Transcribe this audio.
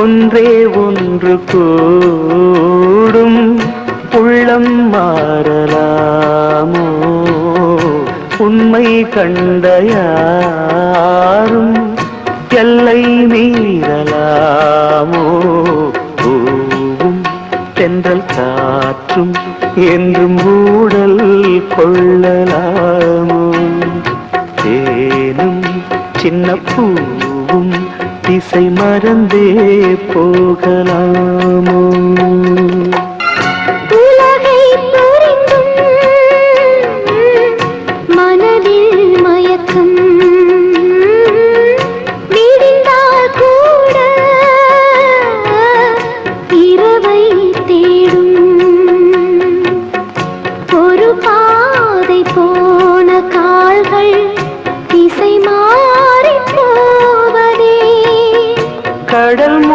ஒன்றே ஒன்று கூடும் உள்ளம் மாறலாமோ உண்மை கண்ட யாரும் எல்லை மீறலாமோ பூவும் தென்றல் காற்றும் என்றும் ஊடல் கொள்ளலாமோ தேனும் சின்ன பூவும் திசை மறந்தே போகலாமோ